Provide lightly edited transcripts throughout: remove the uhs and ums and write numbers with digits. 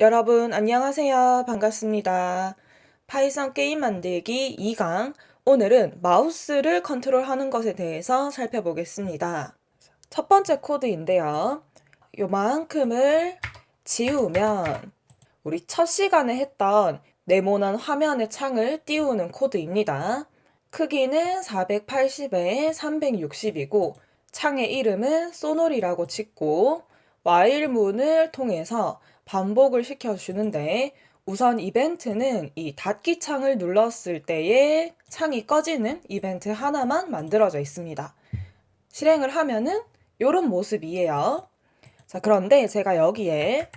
여러분, 안녕하세요. 반갑습니다. 파이썬 게임 만들기 2강. 오늘은 마우스를 컨트롤하는 것에 대해서 살펴보겠습니다. 첫 번째 코드인데요. 요만큼을 지우면 우리 첫 시간에 했던 네모난 화면의 창을 띄우는 코드입니다. 크기는 480에 360이고 창의 이름은 소놀이라고 짓고 while문을 통해서 반복을 시켜주는데 우선 이벤트는 이 닫기 창을 눌렀을 때에 창이 꺼지는 이벤트 하나만 만들어져 있습니다. 실행을 하면은 이런 모습이에요. 자, 그런데 제가 여기에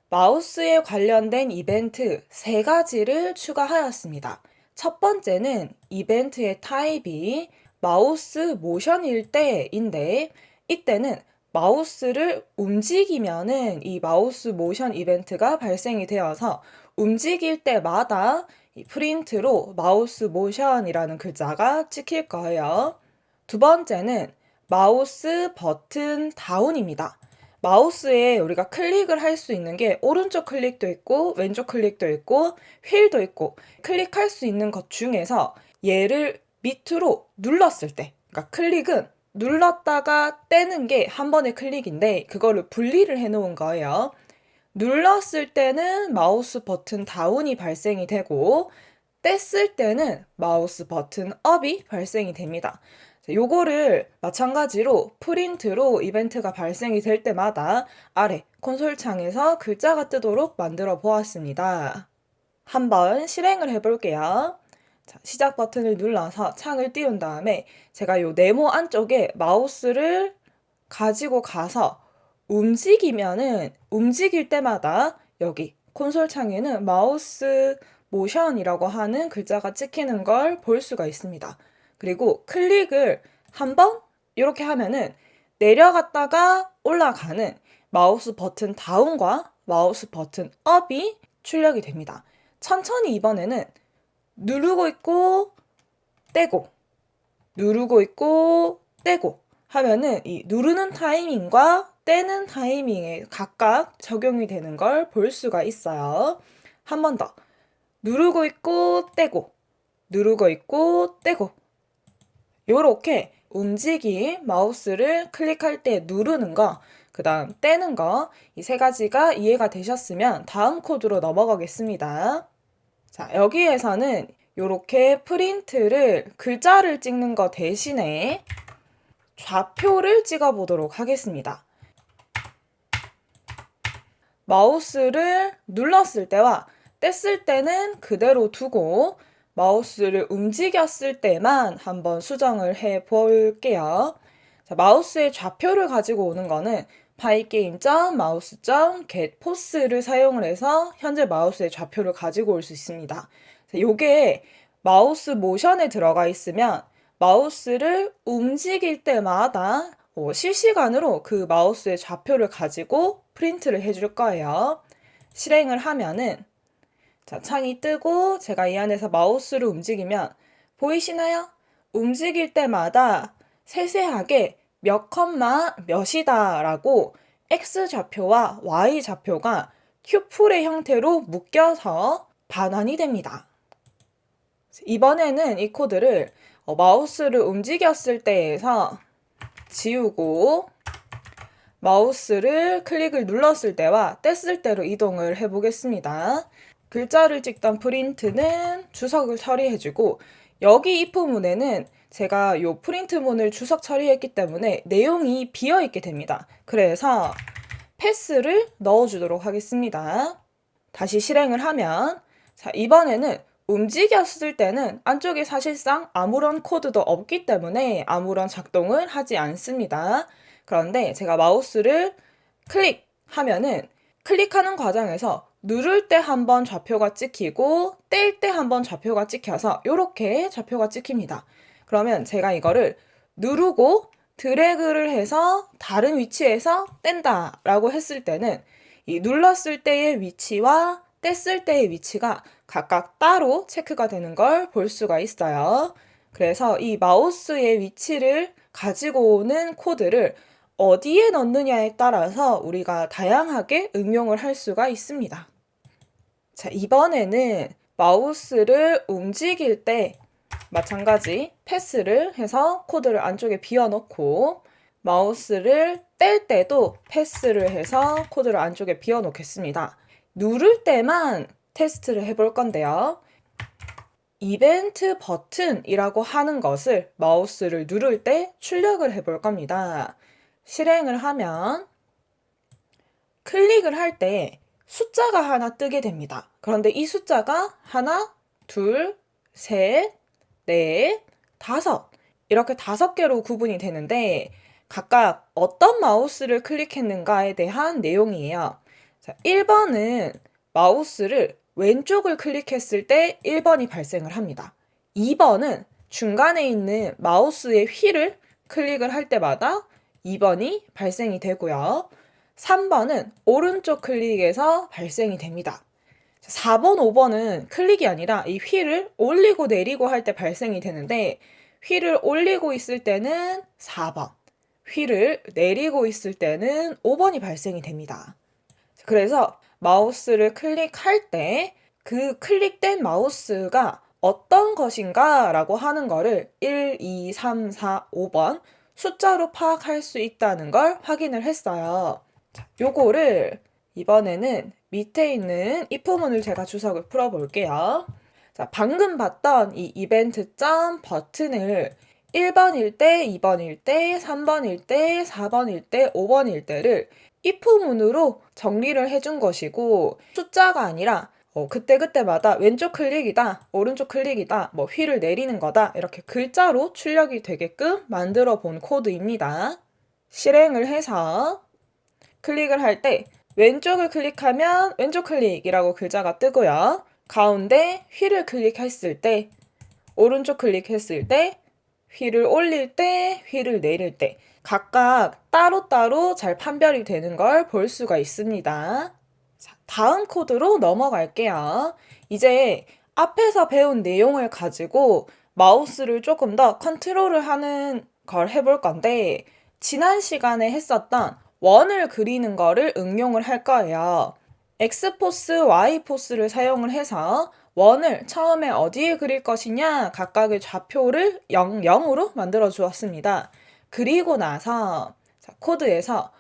마우스에 관련된 이벤트 3가지를 추가하였습니다. 첫 번째는 이벤트의 타입이 마우스 모션일 때인데 이때는 마우스를 움직이면은 이 마우스 모션 이벤트가 발생이 되어서 움직일 때마다 이 프린트로 마우스 모션이라는 글자가 찍힐 거예요. 두 번째는 마우스 버튼 다운입니다. 마우스에 우리가 클릭을 할 수 있는 게 오른쪽 클릭도 있고 왼쪽 클릭도 있고 휠도 있고 클릭할 수 있는 것 중에서 얘를 밑으로 눌렀을 때, 그러니까 클릭은 눌렀다가 떼는 게 한 번의 클릭인데 그거를 분리를 해 놓은 거예요. 눌렀을 때는 마우스 버튼 다운이 발생이 되고 뗐을 때는 마우스 버튼 업이 발생이 됩니다. 요거를 마찬가지로 프린트로 이벤트가 발생이 될 때마다 아래 콘솔 창에서 글자가 뜨도록 만들어 보았습니다. 한번 실행을 해볼게요. 자, 시작 버튼을 눌러서 창을 띄운 다음에 제가 요 네모 안쪽에 마우스를 가지고 가서 움직이면은 움직일 때마다 여기 콘솔 창에는 마우스 모션이라고 하는 글자가 찍히는 걸 볼 수가 있습니다. 그리고 클릭을 한번 이렇게 하면은 내려갔다가 올라가는 마우스 버튼 다운과 마우스 버튼 업이 출력이 됩니다. 천천히 이번에는 누르고 있고 떼고 누르고 있고 떼고 하면은 이 누르는 타이밍과 떼는 타이밍에 각각 적용이 되는 걸 볼 수가 있어요. 한 번 더. 누르고 있고 떼고 누르고 있고 떼고 요렇게 움직임 마우스를 클릭할 때 누르는 거, 그 다음 떼는 거, 이 3가지가 이해가 되셨으면 다음 코드로 넘어가겠습니다. 자, 여기에서는 요렇게 프린트를 글자를 찍는 거 대신에 좌표를 찍어 보도록 하겠습니다. 마우스를 눌렀을 때와 뗐을 때는 그대로 두고 마우스를 움직였을 때만 한번 수정을 해 볼게요. 자, 마우스의 좌표를 가지고 오는 거는 pygame.mouse.getPose를 사용을 해서 현재 마우스의 좌표를 가지고 올 수 있습니다. 요게 마우스 모션에 들어가 있으면 마우스를 움직일 때마다 실시간으로 그 마우스의 좌표를 가지고 프린트를 해줄 거예요. 실행을 하면은 자, 창이 뜨고 제가 이 안에서 마우스를 움직이면 보이시나요? 움직일 때마다 세세하게 몇 컴마 몇이다 라고 X좌표와 Y좌표가 큐풀의 형태로 묶여서 반환이 됩니다. 이번에는 이 코드를 마우스를 움직였을 때에서 지우고 마우스를 클릭을 눌렀을 때와 뗐을 때로 이동을 해보겠습니다. 글자를 찍던 프린트는 주석을 처리해주고 여기 if문에는 제가 이 프린트문을 주석 처리했기 때문에 내용이 비어있게 됩니다. 그래서 패스를 넣어주도록 하겠습니다. 다시 실행을 하면 자, 이번에는 움직였을 때는 안쪽에 사실상 아무런 코드도 없기 때문에 아무런 작동을 하지 않습니다. 그런데 제가 마우스를 클릭하면은 클릭하는 과정에서 누를 때 한 번 좌표가 찍히고 뗄 때 한 번 좌표가 찍혀서 이렇게 좌표가 찍힙니다. 그러면 제가 이거를 누르고 드래그를 해서 다른 위치에서 뗀다 라고 했을 때는 이 눌렀을 때의 위치와 뗐을 때의 위치가 각각 따로 체크가 되는 걸 볼 수가 있어요. 그래서 이 마우스의 위치를 가지고 오는 코드를 어디에 넣느냐에 따라서 우리가 다양하게 응용을 할 수가 있습니다. 자, 이번에는 마우스를 움직일 때 마찬가지 패스를 해서 코드를 안쪽에 비워놓고 마우스를 뗄 때도 패스를 해서 코드를 안쪽에 비워놓겠습니다. 누를 때만 테스트를 해볼 건데요. 이벤트 버튼이라고 하는 것을 마우스를 누를 때 출력을 해볼 겁니다. 실행을 하면 클릭을 할 때 숫자가 하나 뜨게 됩니다. 그런데 이 숫자가 하나, 둘, 셋, 넷, 다섯 이렇게 5개로 구분이 되는데 각각 어떤 마우스를 클릭했는가에 대한 내용이에요. 자, 1번은 마우스를 왼쪽을 클릭했을 때 1번이 발생을 합니다. 2번은 중간에 있는 마우스의 휠을 클릭을 할 때마다 2번이 발생이 되고요. 3번은 오른쪽 클릭에서 발생이 됩니다. 4번, 5번은 클릭이 아니라 이 휠을 올리고 내리고 할 때 발생이 되는데 휠을 올리고 있을 때는 4번, 휠을 내리고 있을 때는 5번이 발생이 됩니다. 그래서 마우스를 클릭할 때 그 클릭된 마우스가 어떤 것인가 라고 하는 거를 1, 2, 3, 4, 5번 숫자로 파악할 수 있다는 걸 확인을 했어요. 자, 요거를 이번에는 밑에 있는 if문을 제가 주석을 풀어볼게요. 자, 방금 봤던 이 이벤트 점 버튼을 1번일 때, 2번일 때, 3번일 때, 4번일 때, 5번일 때를 if문으로 정리를 해준 것이고 숫자가 아니라 그때그때마다 왼쪽 클릭이다, 오른쪽 클릭이다, 뭐 휠을 내리는 거다 이렇게 글자로 출력이 되게끔 만들어 본 코드입니다. 실행을 해서 클릭을 할 때 왼쪽을 클릭하면 왼쪽 클릭이라고 글자가 뜨고요. 가운데 휠을 클릭했을 때, 오른쪽 클릭했을 때, 휠을 올릴 때, 휠을 내릴 때 각각 따로따로 잘 판별이 되는 걸 볼 수가 있습니다. 자, 다음 코드로 넘어갈게요. 이제 앞에서 배운 내용을 가지고 마우스를 조금 더 컨트롤을 하는 걸 해볼 건데 지난 시간에 했었던 원을 그리는 거를 응용을 할 거예요. X포스, Y포스를 사용을 해서 원을 처음에 어디에 그릴 것이냐 각각의 좌표를 0, 0으로 만들어 주었습니다. 그리고 나서 코드에서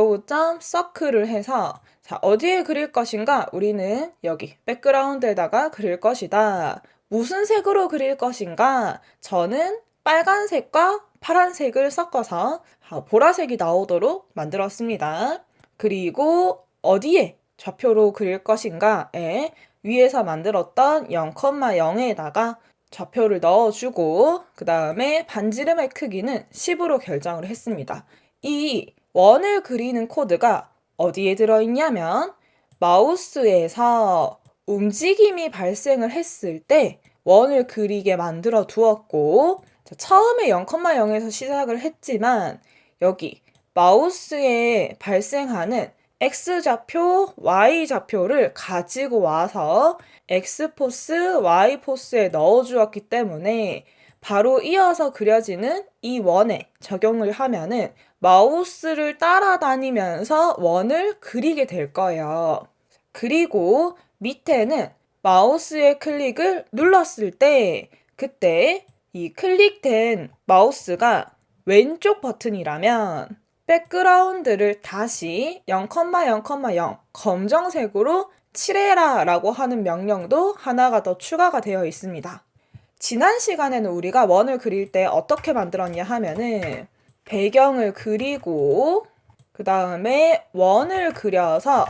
pygame.draw.circle을 해서 어디에 그릴 것인가 우리는 여기 백그라운드에다가 그릴 것이다. 무슨 색으로 그릴 것인가 저는 빨간색과 파란색을 섞어서 보라색이 나오도록 만들었습니다. 그리고 어디에 좌표로 그릴 것인가에 위에서 만들었던 0,0에다가 좌표를 넣어주고 그 다음에 반지름의 크기는 10으로 결정을 했습니다. 이 원을 그리는 코드가 어디에 들어있냐면 마우스에서 움직임이 발생을 했을 때 원을 그리게 만들어 두었고 처음에 0,0에서 시작을 했지만 여기 마우스에 발생하는 X좌표, Y좌표를 가지고 와서 X포스, Y포스에 넣어주었기 때문에 바로 이어서 그려지는 이 원에 적용을 하면은 마우스를 따라다니면서 원을 그리게 될 거예요. 그리고 밑에는 마우스의 클릭을 눌렀을 때 그때 이 클릭된 마우스가 왼쪽 버튼이라면 백그라운드를 다시 0,0,0 검정색으로 칠해라 라고 하는 명령도 하나가 더 추가가 되어 있습니다. 지난 시간에는 우리가 원을 그릴 때 어떻게 만들었냐 하면은 배경을 그리고 그 다음에 원을 그려서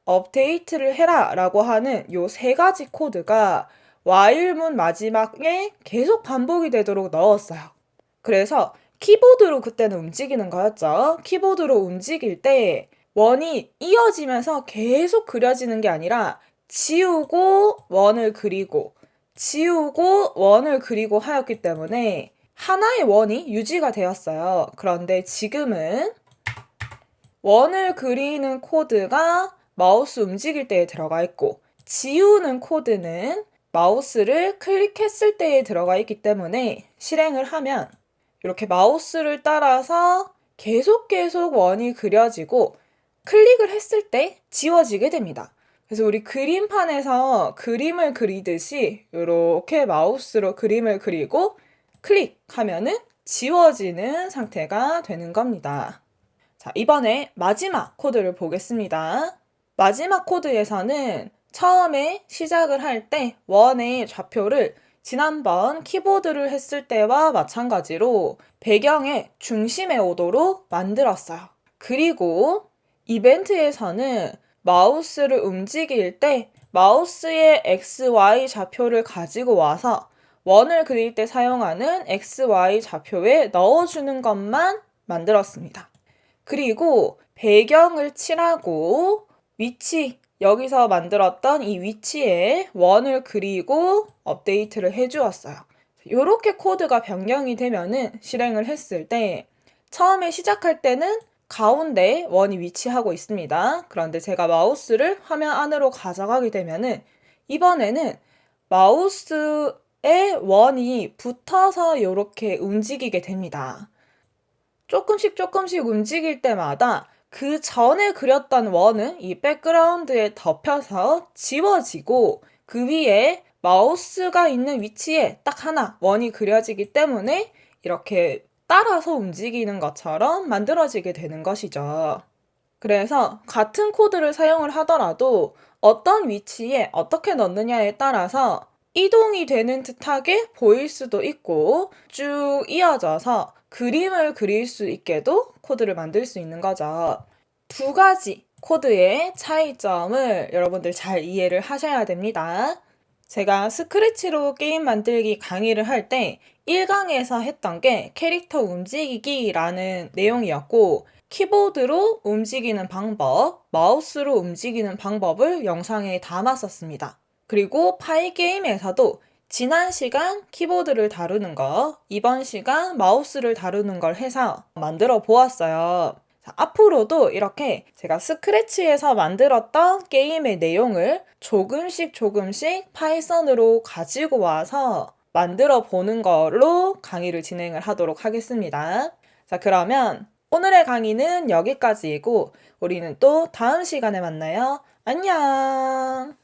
업데이트를 해라 라고 하는 요 3가지 코드가 while문 마지막에 계속 반복이 되도록 넣었어요. 그래서 키보드로 그때는 움직이는 거였죠. 키보드로 움직일 때 원이 이어지면서 계속 그려지는 게 아니라 지우고 원을 그리고 지우고 원을 그리고 하였기 때문에 하나의 원이 유지가 되었어요. 그런데 지금은 원을 그리는 코드가 마우스 움직일 때에 들어가 있고 지우는 코드는 마우스를 클릭했을 때에 들어가 있기 때문에 실행을 하면 이렇게 마우스를 따라서 계속 원이 그려지고 클릭을 했을 때 지워지게 됩니다. 그래서 우리 그림판에서 그림을 그리듯이 이렇게 마우스로 그림을 그리고 클릭하면은 지워지는 상태가 되는 겁니다. 자, 이번에 마지막 코드를 보겠습니다. 마지막 코드에서는 처음에 시작을 할 때 원의 좌표를 지난번 키보드를 했을 때와 마찬가지로 배경의 중심에 오도록 만들었어요. 그리고 이벤트에서는 마우스를 움직일 때 마우스의 XY 좌표를 가지고 와서 원을 그릴 때 사용하는 XY 좌표에 넣어주는 것만 만들었습니다. 그리고 배경을 칠하고 위치, 여기서 만들었던 이 위치에 원을 그리고 업데이트를 해주었어요. 이렇게 코드가 변경이 되면은 실행을 했을 때 처음에 시작할 때는 가운데 원이 위치하고 있습니다. 그런데 제가 마우스를 화면 안으로 가져가게 되면은 이번에는 마우스에 원이 붙어서 이렇게 움직이게 됩니다. 조금씩 움직일 때마다 그 전에 그렸던 원은 이 백그라운드에 덮여서 지워지고 그 위에 마우스가 있는 위치에 딱 하나 원이 그려지기 때문에 이렇게 따라서 움직이는 것처럼 만들어지게 되는 것이죠. 그래서 같은 코드를 사용을 하더라도 어떤 위치에 어떻게 넣느냐에 따라서 이동이 되는 듯하게 보일 수도 있고 쭉 이어져서 그림을 그릴 수 있게도 코드를 만들 수 있는 거죠. 두 가지 코드의 차이점을 여러분들 잘 이해를 하셔야 됩니다. 제가 스크래치로 게임 만들기 강의를 할 때 1강에서 했던 게 캐릭터 움직이기라는 내용이었고 키보드로 움직이는 방법, 마우스로 움직이는 방법을 영상에 담았었습니다. 그리고 파이게임에서도 지난 시간 키보드를 다루는 거, 이번 시간 마우스를 다루는 걸 해서 만들어 보았어요. 자, 앞으로도 이렇게 제가 스크래치에서 만들었던 게임의 내용을 조금씩 파이썬으로 가지고 와서 만들어 보는 걸로 강의를 진행을 하도록 하겠습니다. 자, 그러면 오늘의 강의는 여기까지이고 우리는 또 다음 시간에 만나요. 안녕!